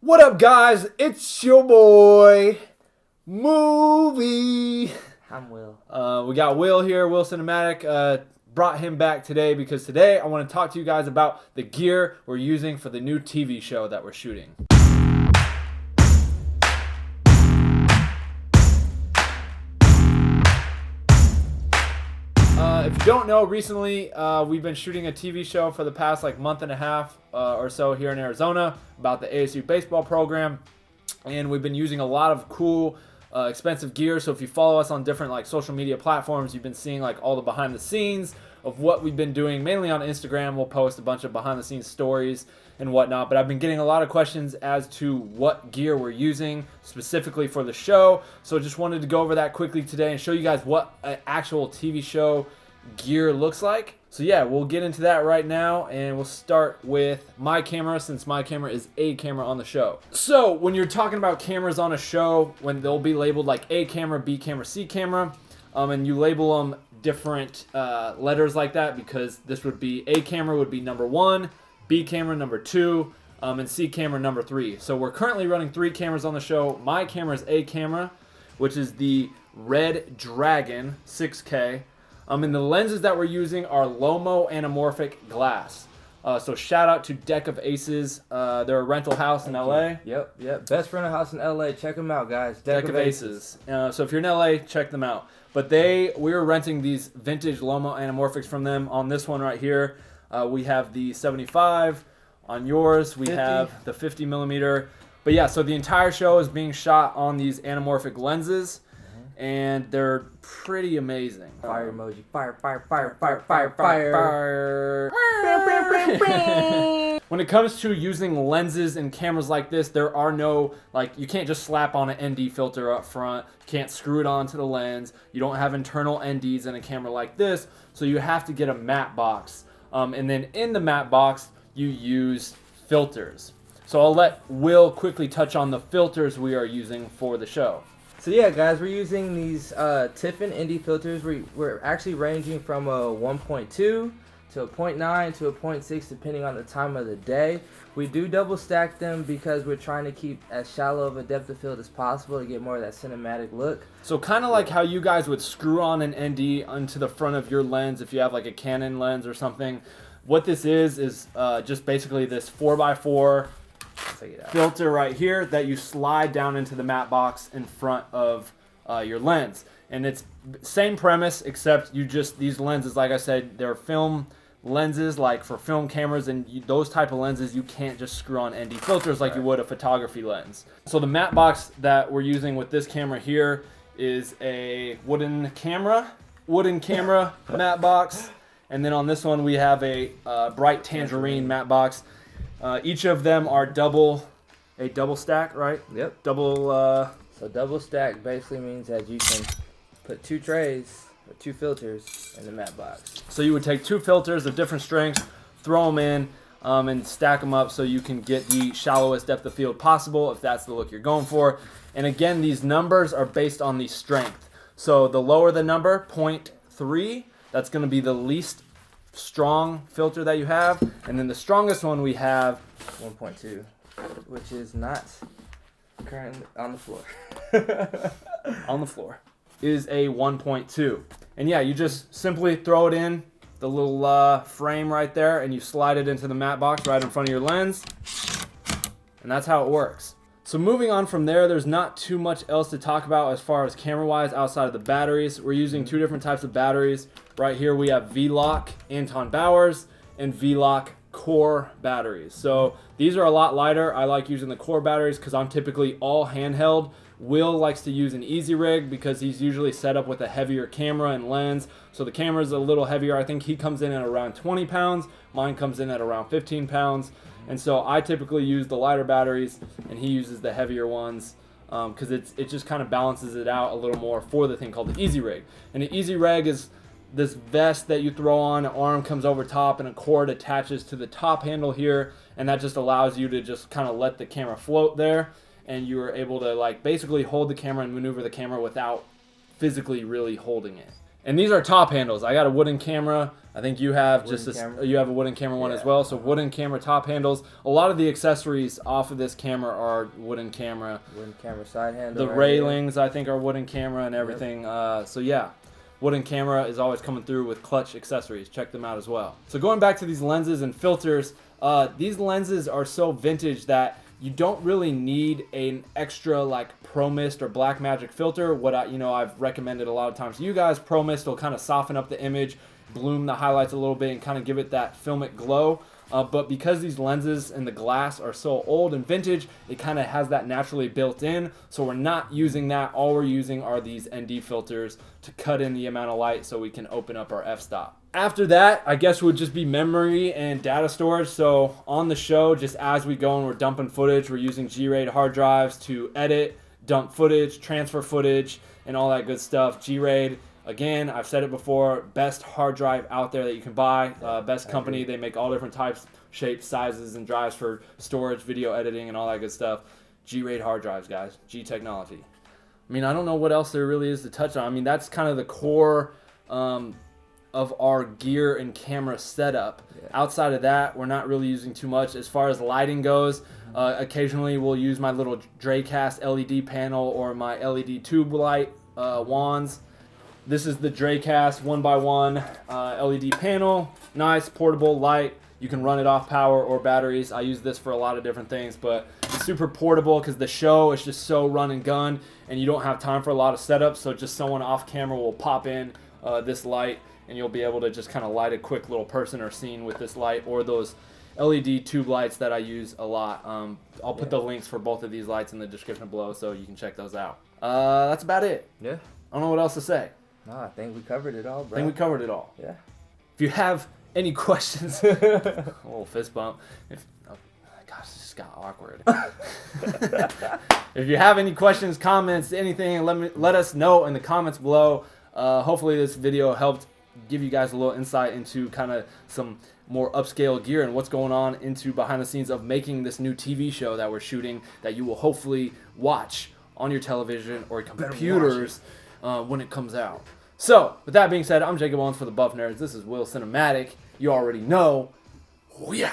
What up, guys? It's your boy, Movie. I'm Will. We got Will here, Will Cinematic. Brought him back today because today I want to talk to you guys about the gear we're using for the new TV show that we're shooting. If you don't know, recently we've been shooting a TV show for the past month and a half or so here in Arizona about the ASU baseball program, and we've been using a lot of cool, expensive gear. So if you follow us on different social media platforms, you've been seeing all the behind the scenes of what we've been doing. Mainly on Instagram, we'll post a bunch of behind the scenes stories and whatnot. But I've been getting a lot of questions as to what gear we're using specifically for the show. So just wanted to go over that quickly today and show you guys what an actual TV show gear looks like. So yeah, we'll get into that right now, and we'll start with my camera, since my camera is a camera on the show. So when you're talking about cameras on a show, when they'll be labeled like A camera, B camera, C camera, and you label them different letters like that, because this would be A camera would be number 1, B camera number 2, and C camera number 3. So we're currently running 3 cameras on the show. My camera is A camera, which is the Red Dragon 6K. And the lenses that we're using are Lomo anamorphic glass. So shout out to Deck of Aces. They're a rental house in LA. Yep. Best rental house in LA. Check them out, guys. Deck of Aces. So if you're in LA, check them out. But we were renting these vintage Lomo anamorphics from them. On this one right here, we have the 75. On yours, we 50. Have the 50 millimeter. But yeah, so the entire show is being shot on these anamorphic lenses. And they're pretty amazing. Fire emoji. Fire. When it comes to using lenses and cameras like this, there are no, you can't just slap on an ND filter up front. You can't screw it onto the lens. You don't have internal NDs in a camera like this, so you have to get a matte box. And then in the matte box, you use filters. So I'll let Will quickly touch on the filters we are using for the show. So yeah, guys, we're using these Tiffin ND filters. We're actually ranging from a 1.2 to a 0.9 to a 0.6 depending on the time of the day. We do double stack them because we're trying to keep as shallow of a depth of field as possible to get more of that cinematic look. So kind of like how you guys would screw on an ND onto the front of your lens if you have a Canon lens or something. What this is just basically this 4x4 filter right here that you slide down into the matte box in front of your lens. And it's same premise, except these lenses, like I said, they're film lenses, for film cameras, and those type of lenses you can't just screw on ND filters like you would a photography lens. So the matte box that we're using with this camera here is a wooden camera matte box, and then on this one we have a bright tangerine matte box. Each of them are double stack, right? Yep. So double stack basically means that you can put 2 trays or 2 filters in the matte box. So you would take 2 filters of different strengths, throw them in, and stack them up so you can get the shallowest depth of field possible if that's the look you're going for. And again, these numbers are based on the strength. So the lower the number, 0.3, that's going to be the least strong filter that you have, and then the strongest one we have 1.2, which is not currently on the floor. On the floor is a 1.2, and yeah, you just simply throw it in the little frame right there, and you slide it into the matte box right in front of your lens, and that's how it works. So moving on from there, there's not too much else to talk about as far as camera-wise outside of the batteries. We're using 2 different types of batteries. Right here we have V-Lock Anton Bowers and V-Lock Core batteries. So these are a lot lighter. I like using the Core batteries because I'm typically all handheld. Will likes to use an Easy Rig because he's usually set up with a heavier camera and lens. So the camera is a little heavier. I think he comes in at around 20 pounds. Mine comes in at around 15 pounds. And so I typically use the lighter batteries, and he uses the heavier ones because it just kind of balances it out a little more for the thing called the Easy Rig. And the Easy Rig is this vest that you throw on, an arm comes over top, and a cord attaches to the top handle here, and that just allows you to just kind of let the camera float there, and you are able to basically hold the camera and maneuver the camera without physically really holding it. And these are top handles. I got a wooden camera. I think you have you have a wooden camera one as well. So wooden camera top handles. A lot of the accessories off of this camera are wooden camera. Wooden camera side handle. The railings I think are wooden camera and everything. So yeah, wooden camera is always coming through with clutch accessories. Check them out as well. So going back to these lenses and filters, these lenses are so vintage that you don't really need an extra like Pro Mist or Black Magic filter. What I've recommended a lot of times to you guys, Pro Mist will kind of soften up the image, bloom the highlights a little bit, and kind of give it that filmic glow. But because these lenses and the glass are so old and vintage, it kind of has that naturally built in. So we're not using that. All we're using are these ND filters to cut in the amount of light so we can open up our f-stop. After that, I guess would just be memory and data storage. So on the show, just as we go and we're dumping footage, we're using G-RAID hard drives to edit, dump footage, transfer footage, and all that good stuff. G-RAID, again, I've said it before, best hard drive out there that you can buy. Best company. They make all different types, shapes, sizes, and drives for storage, video editing, and all that good stuff. G-RAID hard drives, guys. G technology. I mean, I don't know what else there really is to touch on. I mean, that's kind of the core of our gear and camera setup. Outside of that, we're not really using too much. As far as lighting goes, occasionally we'll use my little Dracast LED panel or my LED tube light wands. This is the Dracast 1x1 LED panel. Nice portable light. You can run it off power or batteries. I use this for a lot of different things, but it's super portable because the show is just so run and gun and you don't have time for a lot of setups, so just someone off camera will pop in this light and you'll be able to just kind of light a quick little person or scene with this light, or those LED tube lights that I use a lot. I'll put the links for both of these lights in the description below so you can check those out. That's about it. Yeah. I don't know what else to say. No, I think we covered it all, bro. I think we covered it all. Yeah. If you have any questions, a little fist bump. Gosh, this just got awkward. If you have any questions, comments, anything, let us know in the comments below. Hopefully this video helped give you guys a little insight into kind of some more upscale gear and what's going on into behind the scenes of making this new TV show that we're shooting that you will hopefully watch on your television or computers when it comes out. So, with that being said, I'm Jakob Owens for the Buff Nerds. This is Will Cinematic. You already know. We out.